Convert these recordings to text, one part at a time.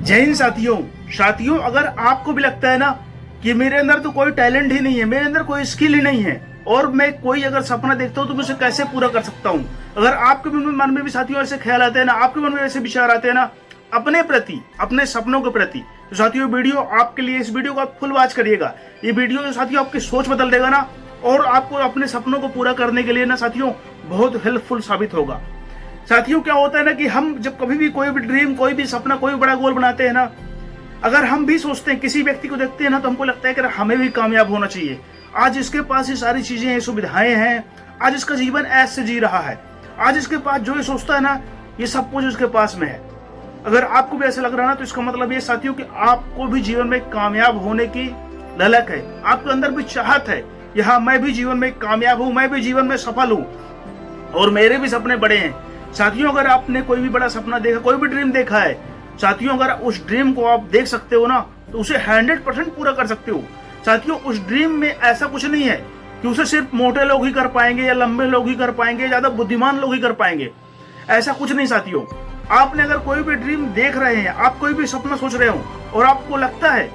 जय हिंद साथियों। साथियों, अगर आपको भी लगता है ना कि मेरे अंदर तो कोई टैलेंट ही नहीं है, मेरे अंदर कोई स्किल ही नहीं है और मैं कोई अगर सपना देखता हूँ तो मैं उसे कैसे पूरा कर सकता हूँ, अगर आपके मन में भी साथियों ऐसे ख्याल आते हैं ना, आपके मन में ऐसे विचार आते हैं ना अपने प्रति, अपने सपनों के प्रति, तो साथियों वीडियो आपके लिए, इस वीडियो को आप फुल वॉच करिएगा। ये वीडियो साथियों आपकी सोच बदल देगा ना और आपको अपने सपनों को पूरा करने के लिए ना साथियों बहुत हेल्पफुल साबित होगा। साथियों, क्या होता है ना कि हम जब कभी भी कोई भी ड्रीम, कोई भी सपना, कोई बड़ा गोल बनाते हैं ना, अगर हम भी सोचते हैं, किसी व्यक्ति को देखते हैं ना, तो हमको लगता है कि हमें भी कामयाब होना चाहिए। आज इसके पास ये सारी चीजें हैं, सुविधाएं हैं, आज इसका जीवन ऐसे जी रहा है, आज इसके पास जो ये सोचता है ना, ये सब कुछ उसके पास में है। अगर आपको भी ऐसा लग रहा है ना, तो इसका मतलब ये साथियों कि आपको भी जीवन में कामयाब होने की ललक है, आपके अंदर भी चाहत है, यहाँ मैं भी जीवन में कामयाब हूँ, मैं भी जीवन में सफल हूँ और मेरे भी सपने बड़े हैं। साथियों, अगर आपने कोई भी बड़ा सपना देखा, कोई भी ड्रीम देखा है, साथियों अगर उस ड्रीम को आप देख सकते हो ना, तो उसे 100% पूरा कर सकते हो। साथियों, उस ड्रीम में ऐसा कुछ नहीं है कि उसे सिर्फ मोटे लोग ही कर पाएंगे या लंबे लोग ही कर पाएंगे, ज्यादा बुद्धिमान लोग ही कर पाएंगे, ऐसा कुछ नहीं। साथियों, आपने अगर कोई भी ड्रीम देख रहे हैं, आप कोई भी सपना सोच रहे हो और आपको लगता है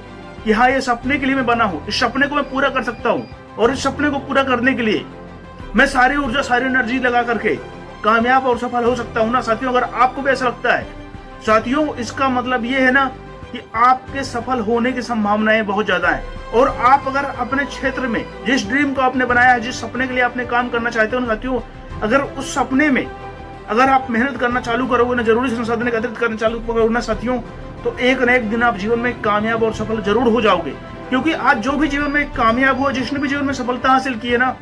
कि हाँ, ये सपने के लिए मैं बना हूँ, इस सपने को मैं पूरा कर सकता हूँ और इस सपने को पूरा करने के लिए मैं सारी ऊर्जा, सारी एनर्जी लगा करके कामयाब और सफल हो सकता हूं ना। साथियों, अगर आपको भी ऐसा लगता है, साथियों इसका मतलब ये है ना कि आपके सफल होने की संभावनाएं बहुत ज्यादा हैं और आप अगर अपने क्षेत्र में जिस ड्रीम को आपने बनाया है, जिस सपने के लिए आपने काम करना चाहते हो ना साथियों, अगर उस सपने में अगर आप मेहनत करना चालू करोगे ना, जरूरी संसाधन एकत्रित करना चालू करोगे ना साथियों, तो एक न एक दिन आप जीवन में कामयाब और सफल जरूर हो जाओगे। क्योंकि आज जो भी जीवन में कामयाब हुआ, जिसने भी जीवन में सफलता हासिल की है ना,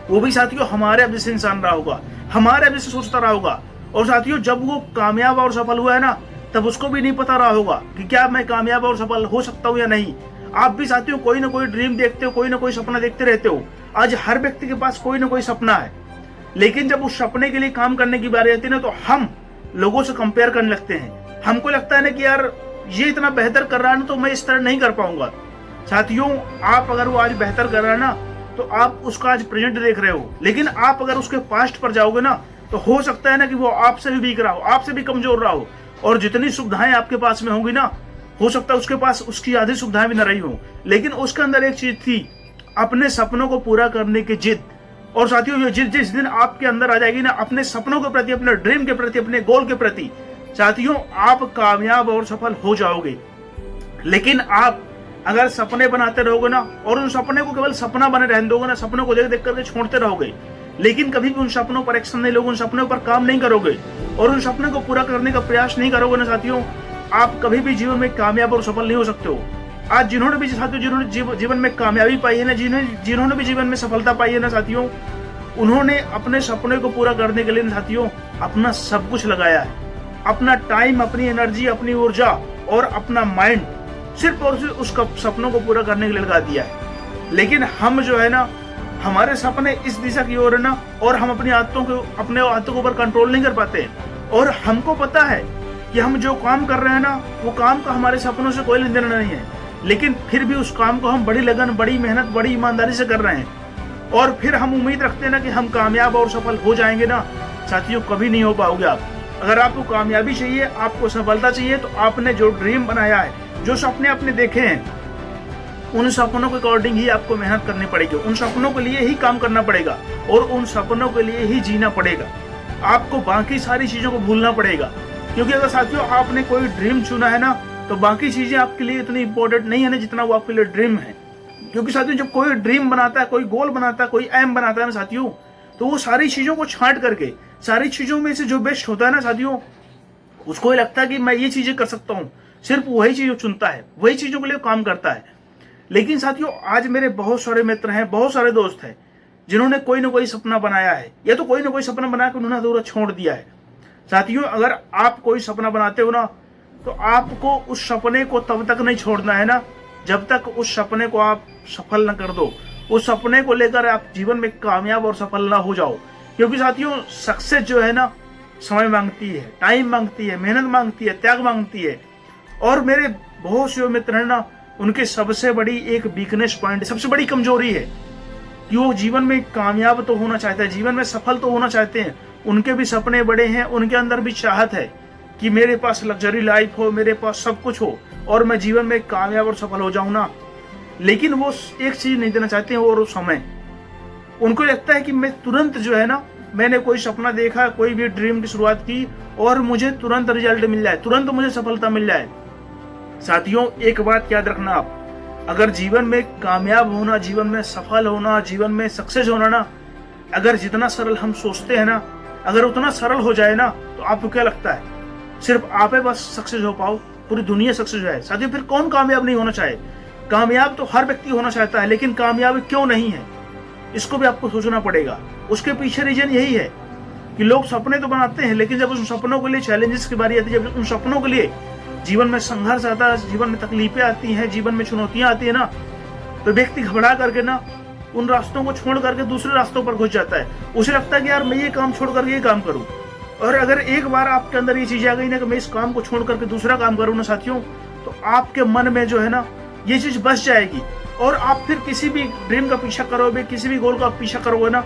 वो भी साथियों हमारे अब जैसे इंसान रहा होगा, हमारे अब जैसे सोचता रहा होगा। और साथियों, जब वो कामयाब और सफल हुआ है ना, तब उसको भी नहीं पता रहा होगा कि क्या मैं कामयाब और सफल हो सकता हूँ या नहीं। आप भी साथियों कोई ना कोई ड्रीम देखते हो, कोई ना कोई सपना देखते रहते हो। आज हर व्यक्ति के पास कोई ना कोई सपना है, लेकिन जब उस सपने के लिए काम करने की बारी आती है ना, तो हम लोगों से कंपेयर करने लगते हैं। हमको लगता है ना कि यार ये इतना बेहतर कर रहा है ना, तो मैं इस तरह नहीं कर पाऊंगा। साथियों, आप अगर वो आज बेहतर कर रहा है ना, तो आप उसका आज प्रेजेंट देख रहे हो, लेकिन आप अगर उसके पास्ट पर जाओगे ना, तो हो सकता है ना कि वो आपसे भी वीक रहा हो, आपसे भी कमजोर रहा हो और जितनी सुविधाएं आपके पास में होंगी ना, हो सकता है उसके पास उसकी आधी सुविधाएं भी न रही हो, लेकिन उसके अंदर एक चीज थी, अपने सपनों को पूरा करने की जिद। और साथियों, ये जिद जिस दिन आपके अंदर आ जाएगी ना, अपने सपनों के प्रति, अपने ड्रीम के प्रति, अपने गोल के प्रति, साथियों आप कामयाब और सफल हो जाओगे। लेकिन आप अगर सपने बनाते रहोगे ना और उन सपने को केवल सपना बने रहने दोगे ना, सपनों को देख देख करके छोड़ते रहोगे, लेकिन कभी भी उन सपनों पर एक्शन नहीं लोगे, उन सपनों पर काम नहीं करोगे और उन सपनों को पूरा करने का प्रयास नहीं करोगे ना साथियों, आप कभी भी जीवन में कामयाब और सफल नहीं हो सकते हो। आज जिन्होंने भी साथियों, जिन्होंने जीवन में कामयाबी पाई है ना, जिन्होंने भी जीवन में सफलता पाई है ना साथियों, उन्होंने अपने सपने को पूरा करने के लिए साथियों अपना सब कुछ लगाया है, अपना टाइम, अपनी एनर्जी, अपनी ऊर्जा और अपना माइंड सिर्फ और सिर्फ उस सपनों को पूरा करने के लिए लगा दिया है। लेकिन हम जो है ना, हमारे सपने इस दिशा की ओर है ना, और हम अपनी आदतों के ऊपर कंट्रोल नहीं कर पाते और हमको पता है कि हम जो काम कर रहे हैं ना, वो काम का हमारे सपनों से कोई लेन देन नहीं है, लेकिन फिर भी उस काम को हम बड़ी लगन, बड़ी मेहनत, बड़ी ईमानदारी से कर रहे हैं और फिर हम उम्मीद रखते हैं ना कि हम कामयाब और सफल हो जाएंगे ना। साथियों, कभी नहीं हो पाओगे आप। अगर आपको कामयाबी चाहिए, आपको सफलता चाहिए, तो आपने जो ड्रीम बनाया है, जो सपने आपने देखे हैं, उन सपनों के अकॉर्डिंग ही आपको मेहनत करनी पड़ेगी, उन सपनों के लिए ही काम करना पड़ेगा और उन सपनों के लिए ही जीना पड़ेगा। आपको बाकी सारी चीजों को भूलना पड़ेगा, क्योंकि अगर साथियों आपने कोई ड्रीम चुना है ना, तो बाकी चीजें आपके लिए इतनी इंपॉर्टेंट नहीं है ना जितना वो आपके लिए ड्रीम है। क्योंकि साथियों, जब कोई ड्रीम बनाता है, कोई गोल बनाता है, कोई एम बनाता है ना साथियों, तो वो सारी चीजों को छांट करके, सारी चीजों में से जो बेस्ट होता है ना साथियों, उसको ही लगता है कि मैं ये चीजें कर सकता हूँ, सिर्फ वही चीज चुनता है, वही चीजों के लिए काम करता है। लेकिन साथियों, आज मेरे बहुत सारे मित्र हैं, बहुत सारे दोस्त हैं, जिन्होंने कोई ना कोई सपना बनाया है या तो कोई ना कोई सपना बनाकर उन्होंने अधूरा छोड़ दिया है। साथियों, अगर आप कोई सपना बनाते हो ना, तो आपको उस सपने को तब तक नहीं छोड़ना है ना, जब तक उस सपने को आप सफल न कर दो, उस सपने को लेकर आप जीवन में कामयाब और सफल ना हो जाओ। क्योंकि साथियों, सक्सेस जो है ना, समय मांगती है, टाइम मांगती है, मेहनत मांगती है, त्याग मांगती है। और मेरे बहुत से मित्र हैं ना, उनके सबसे बड़ी एक वीकनेस पॉइंट, सबसे बड़ी कमजोरी है कि वो जीवन में कामयाब तो होना चाहते हैं, जीवन में सफल तो होना चाहते हैं, उनके भी सपने बड़े हैं, उनके अंदर भी चाहत है, कि मेरे पास लग्जरी लाइफ हो, मेरे पास सब कुछ हो और मैं जीवन में कामयाब और सफल हो जाऊं ना, लेकिन वो एक चीज नहीं देना चाहते हैं, और समय। उनको लगता है कि मैं तुरंत जो है ना, मैंने कोई सपना देखा, कोई भी ड्रीम की शुरुआत की और मुझे तुरंत रिजल्ट मिल जाए, तुरंत मुझे सफलता मिल जाए। साथियों, एक बात याद रखना आप, अगर जीवन में कामयाब होना, जीवन में सफल होना, जीवन में सक्सेस होना ना, अगर जितना सरल हम सोचते हैं ना, अगर उतना सरल हो जाए ना, तो आपको क्या लगता है सिर्फ आप ही बस सक्सेस हो पाओ, पूरी दुनिया सक्सेस हो जाए? साथियों, फिर कौन कामयाब नहीं होना चाहे? कामयाब तो हर व्यक्ति होना चाहता है, लेकिन कामयाब क्यों नहीं है, इसको भी आपको सोचना पड़ेगा। उसके पीछे रीजन यही है कि लोग सपने तो बनाते हैं, लेकिन जब उन सपनों के लिए चैलेंजेस की बारी आती है, जब उन सपनों के लिए जीवन में संघर्ष आता है, जीवन में तकलीफें आती हैं, जीवन में चुनौतियां आती है ना, तो व्यक्ति घबरा करके ना उन रास्तों को छोड़ करके दूसरे रास्तों पर घुस जाता है। उसे लगता है कि यार मैं ये काम छोड़ करके ये काम करूं, और अगर एक बार आपके अंदर ये चीज आ गई ना कि मैं इस काम को छोड़ करके दूसरा काम करूं ना साथियों, तो आपके मन में जो है ना ये चीज बस जाएगी, और आप फिर किसी भी ड्रीम का पीछा करोगे, किसी भी गोल का पीछा करोगे ना,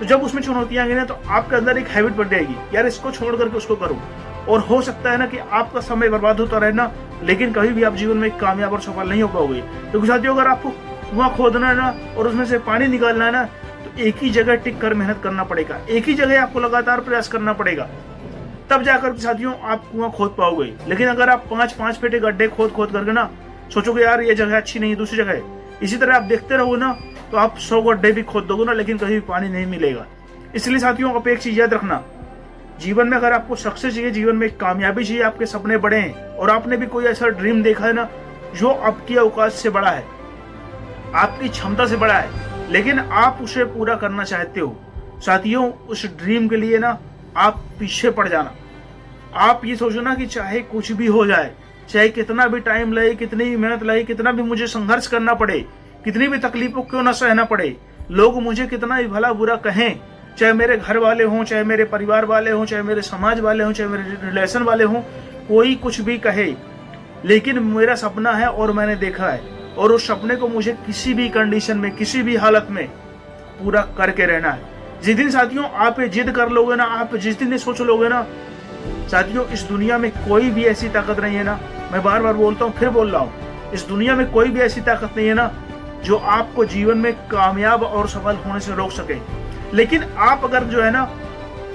तो जब उसमें चुनौतियां आएंगी ना, तो आपके अंदर एक हैबिट बन जाएगी, यार इसको छोड़ करके उसको करूं। और हो सकता है ना कि आपका समय बर्बाद होता रहे ना, लेकिन कभी भी आप जीवन में कामयाब और सफल नहीं हो पाओगे। क्योंकि साथियों, अगर आपको कुआं खोदना है ना और उसमें से पानी निकालना है ना, तो एक ही जगह टिक कर मेहनत करना पड़ेगा, एक ही जगह आपको लगातार प्रयास करना पड़ेगा, तब जाकर साथियों आप कुआं खोद पाओगे। लेकिन अगर आप 5-5 फीट गड्ढे खोद करके ना सोचोगे यार ये जगह अच्छी नहीं, दूसरी जगह है, इसी तरह आप देखते रहोगे ना, तो आप 100 गड्ढे भी खोद दोगे ना, लेकिन कभी भी पानी नहीं मिलेगा। इसलिए साथियों, आप एक चीज याद रखना, जीवन में अगर आपको सक्सेस चाहिए, जीवन में कामयाबी चाहिए, आपके सपने बड़े हैं और आपने भी कोई ऐसा ड्रीम देखा है ना जो आपकी औकात से बड़ा है, आपकी क्षमता से बड़ा है, लेकिन आप उसे पूरा करना चाहते हो, साथियों, उस ड्रीम के लिए ना आप पीछे पड़ जाना। आप ये सोचो ना कि चाहे कुछ भी हो जाए, चाहे कितना भी टाइम लगे, कितनी भी मेहनत लगे, कितना भी मुझे संघर्ष करना पड़े, कितनी भी तकलीफों क्यों ना सहना पड़े, लोग मुझे कितना भी भला बुरा कहें, चाहे मेरे घर वाले हों, चाहे मेरे परिवार वाले हों, चाहे मेरे समाज वाले हों, चाहे मेरे रिलेशन वाले हों, कोई कुछ भी कहे, लेकिन मेरा सपना है और मैंने देखा है, और उस सपने को मुझे किसी भी कंडीशन में, किसी भी हालत में पूरा करके रहना है। जिस दिन साथियों आप ये जिद कर लोगे ना, आप जिस दिन ये सोच लोगे ना साथियों, इस दुनिया में कोई भी ऐसी ताकत नहीं है ना, मैं बार बार बोलता हूँ, फिर बोल रहा हूँ, इस दुनिया में कोई भी ऐसी ताकत नहीं है ना जो आपको जीवन में कामयाब और सफल होने से रोक सके। लेकिन आप अगर जो है ना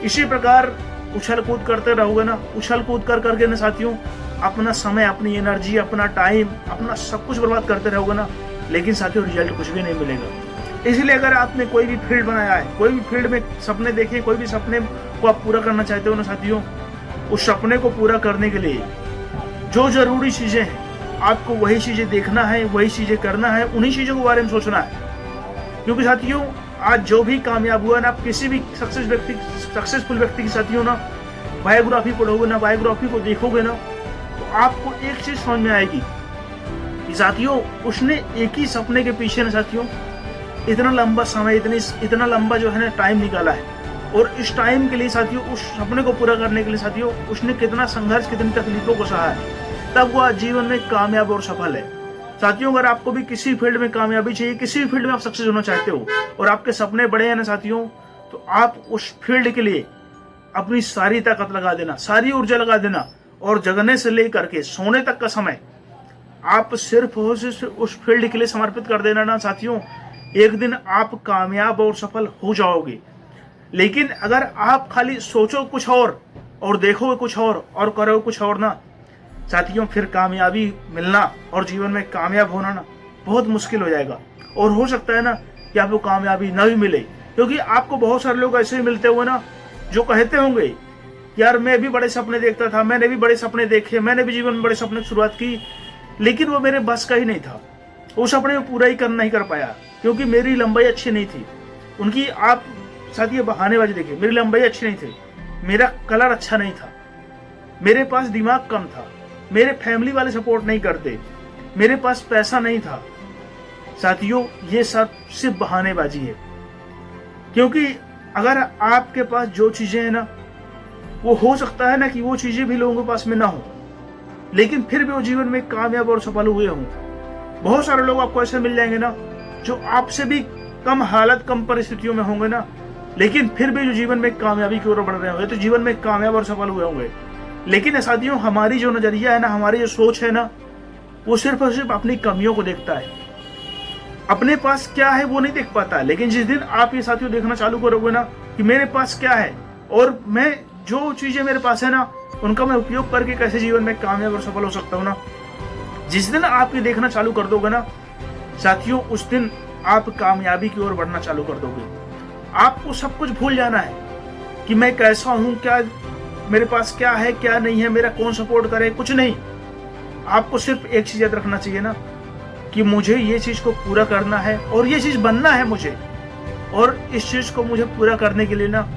इसी प्रकार उछल कूद करते रहोगे ना, उछल कूद कर करके ना साथियों अपना समय, अपनी एनर्जी, अपना टाइम, अपना सब कुछ बर्बाद करते रहोगे ना, लेकिन साथियों रिजल्ट कुछ भी नहीं मिलेगा। इसलिए अगर आपने कोई भी फील्ड बनाया है, कोई भी फील्ड में सपने देखे, कोई भी सपने को आप पूरा करना चाहते हो ना साथियों, उस सपने को पूरा करने के लिए जो जरूरी चीजें हैं, आपको वही चीजें देखना है, वही चीजें करना है, उन्हीं चीजों के बारे में सोचना है। क्योंकि साथियों आज जो भी कामयाब हुआ ना, आप किसी भी सक्सेसफुल व्यक्ति की साथियों ना बायोग्राफी पढ़ोगे ना, बायोग्राफी को देखोगे ना, तो आपको एक चीज समझ में आएगी कि साथियों उसने एक ही सपने के पीछे ना साथियों इतना लंबा समय, इतना लंबा जो है ना टाइम निकाला है, और इस टाइम के लिए साथियों, उस सपने को पूरा करने के लिए साथियों उसने कितना संघर्ष, कितनी तकलीफों को सहा है, तब वो जीवन में कामयाब और सफल है। साथियों, अगर आपको भी किसी फील्ड में कामयाबी चाहिए, किसी भी फील्ड में आप सक्सेस होना चाहते हो और आपके सपने बड़े हैं ना साथियों, तो आप उस फील्ड के लिए अपनी सारी ताकत लगा देना, सारी ऊर्जा लगा देना, और जगने से लेकर के सोने तक का समय आप सिर्फ उस फील्ड के लिए समर्पित कर देना ना साथियों, एक दिन आप कामयाब और सफल हो जाओगे। लेकिन अगर आप खाली सोचो कुछ और देखोगे कुछ और करोगे कुछ और ना साथियों, फिर कामयाबी मिलना और जीवन में कामयाब होना ना बहुत मुश्किल हो जाएगा। और हो सकता है ना कि आपको कामयाबी ना भी मिले, क्योंकि आपको बहुत सारे लोग ऐसे ही मिलते हुए ना जो कहते होंगे यार मैं भी बड़े सपने देखता था, मैंने भी बड़े सपने देखे, मैंने भी जीवन में बड़े सपने की शुरुआत की, लेकिन वो मेरे बस का ही नहीं था, वो सपने में पूरा ही नहीं कर पाया, क्योंकि मेरी लंबाई अच्छी नहीं थी उनकी। आप साथ ये बहानेबाजी देखिए, मेरी लंबाई अच्छी नहीं थी, मेरा कलर अच्छा नहीं था, मेरे पास दिमाग कम था, मेरे फैमिली वाले सपोर्ट नहीं करते, मेरे पास पैसा नहीं था। साथियों ये सब सिर्फ बहानेबाजी है, क्योंकि अगर आपके पास जो चीजें हैं ना, वो हो सकता है ना कि वो चीजें भी लोगों के पास में ना हो, लेकिन फिर भी वो जीवन में कामयाब और सफल हुए हों। बहुत सारे लोग आपको ऐसे मिल जाएंगे ना जो आपसे भी कम हालत, कम परिस्थितियों में होंगे ना, लेकिन फिर भी जो जीवन में कामयाबी की ओर बढ़ रहे होंगे, तो जीवन में कामयाब और सफल हुए होंगे। लेकिन साथियों हमारी जो नजरिया है ना, हमारी जो सोच है ना, वो सिर्फ और सिर्फ अपनी कमियों को देखता है, अपने पास क्या है वो नहीं देख पाता। लेकिन जिस दिन आप ये साथियों देखना चालू करोगे ना कि मेरे पास क्या है और मैं जो चीजें मेरे पास है ना उनका मैं उपयोग करके कैसे जीवन में कामयाब और सफल हो सकता हूँ ना, जिस दिन आप ये देखना चालू कर दोगे ना साथियों, उस दिन आप कामयाबी की ओर बढ़ना चालू कर दोगे। आपको सब कुछ भूल जाना है कि मैं कैसा हूं, क्या मेरे पास क्या है क्या नहीं है, मेरा कौन सपोर्ट करे, कुछ नहीं। आपको सिर्फ एक चीज याद रखना चाहिए ना कि मुझे ये चीज को पूरा करना है और ये चीज बनना है मुझे, और इस चीज को मुझे पूरा करने के लिए ना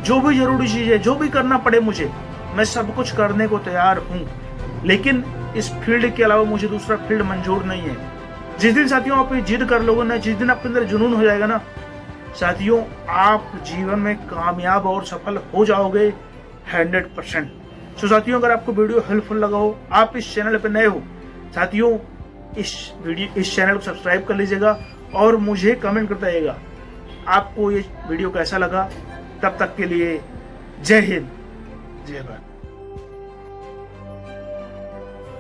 जो भी जरूरी चीज है, जो भी करना पड़े मुझे, मैं सब कुछ करने को तैयार हूं। लेकिन इस फील्ड के अलावा मुझे दूसरा फील्ड मंजूर नहीं है। जिस दिन साथियों आप ये जिद कर लोगे ना, जिस दिन आपके अंदर जुनून हो जाएगा ना साथियों, आप जीवन में कामयाब और सफल हो जाओगे 100%। तो साथियों अगर आपको वीडियो हेल्पफुल लगा हो, आप इस चैनल पर नए हो साथियों, इस चैनल को सब्सक्राइब कर लीजिएगा और मुझे कमेंट करते रहिएगा आपको ये वीडियो कैसा लगा। तब तक के लिए जय हिंद, जय भारत।